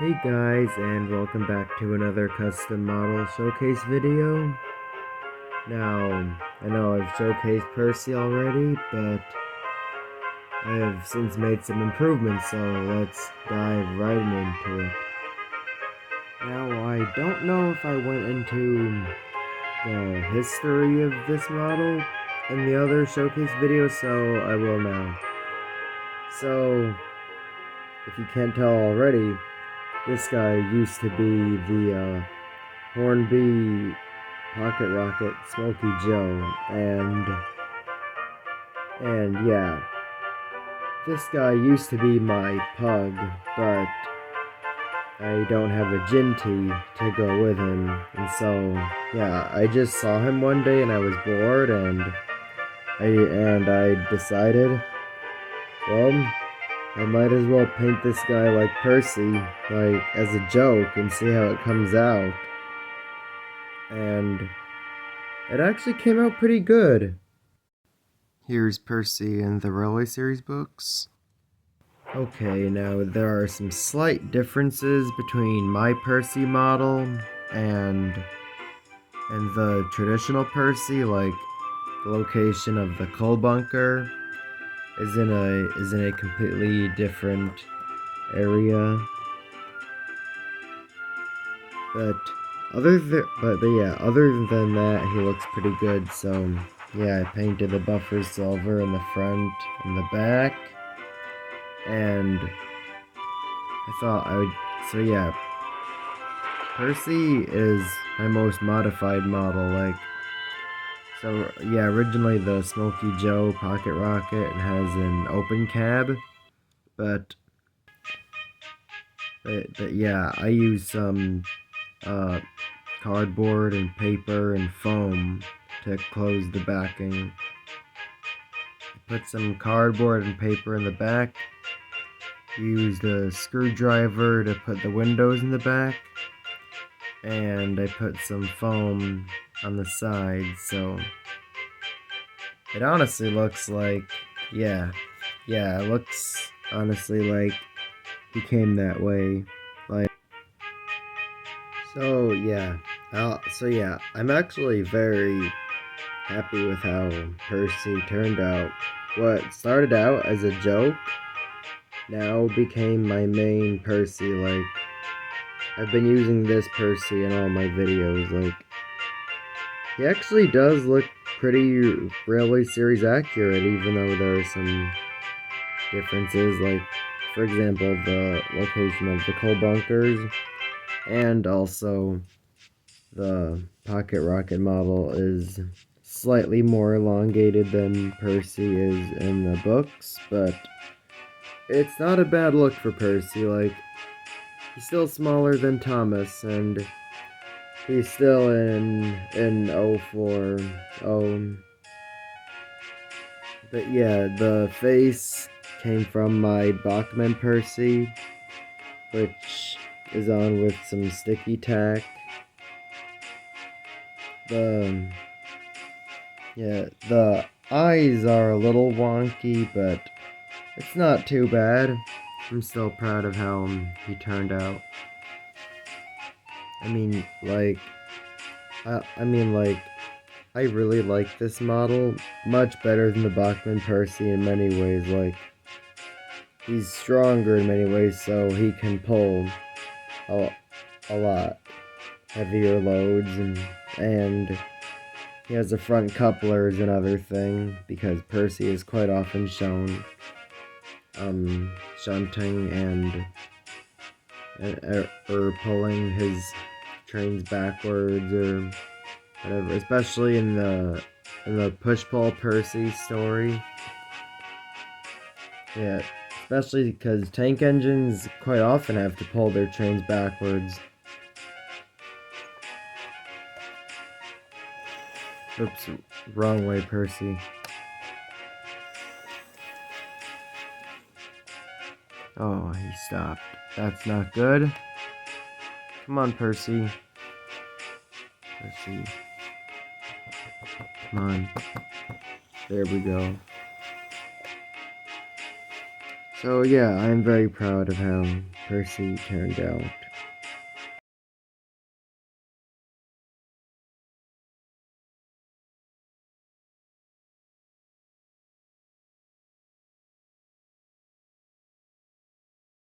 Hey guys, and welcome back to another custom model showcase video. Now, I know I've showcased Percy already, but I have since made some improvements, so let's dive right into it. Now, I don't know if I went into the history of this model in the other showcase video, so I will now. So, if you can't tell already, this guy used to be the Hornby Pocket Rocket Smokey Joe, and yeah, this guy used to be my pug, but I don't have a Ginty to go with him, and so yeah, I just saw him one day and I was bored, and I decided, well, I might as well paint this guy like Percy, like as a joke, and see how it comes out. And it actually came out pretty good. Here's Percy in the Railway Series books. Okay, now there are some slight differences between my Percy model and the traditional Percy, like the location of the coal bunker is in a completely different area. But other than that, he looks pretty good. So yeah, I painted the buffer silver in the front and the back, and I thought I would. So yeah, Percy is my most modified model. So yeah, originally the Smokey Joe Pocket Rocket has an open cab, but yeah, I use some cardboard and paper and foam to close the backing. Put some cardboard and paper in the back. Used a screwdriver to put the windows in the back, and I put some foam on the sides, so it honestly looks like, yeah, it looks honestly like he came that way, like, so yeah, I'm actually very happy with how Percy turned out. What started out as a joke now became my main Percy. Like, I've been using this Percy in all my videos. Like, he actually does look pretty Railway Series accurate, even though there are some differences, like, for example, the location of the coal bunkers, and also the Pocket Rocket model is slightly more elongated than Percy is in the books, but it's not a bad look for Percy. Like, he's still smaller than Thomas, and he's still in 04. But yeah, the face came from my Bachman Percy, which is on with some sticky tack. The eyes are a little wonky, but it's not too bad. I'm still proud of how he turned out. I mean, like, I really like this model much better than the Bachman Percy in many ways. Like, he's stronger in many ways, so he can pull a lot heavier loads, and he has the front coupler is another thing, because Percy is quite often shown shunting or pulling his trains backwards or whatever, especially in the push-pull Percy story. Yeah, especially because tank engines quite often have to pull their trains backwards. Oops, wrong way, Percy. Oh, he stopped. That's not good. Come on, Percy. Percy. Come on. There we go. So yeah, I'm very proud of how Percy turned out.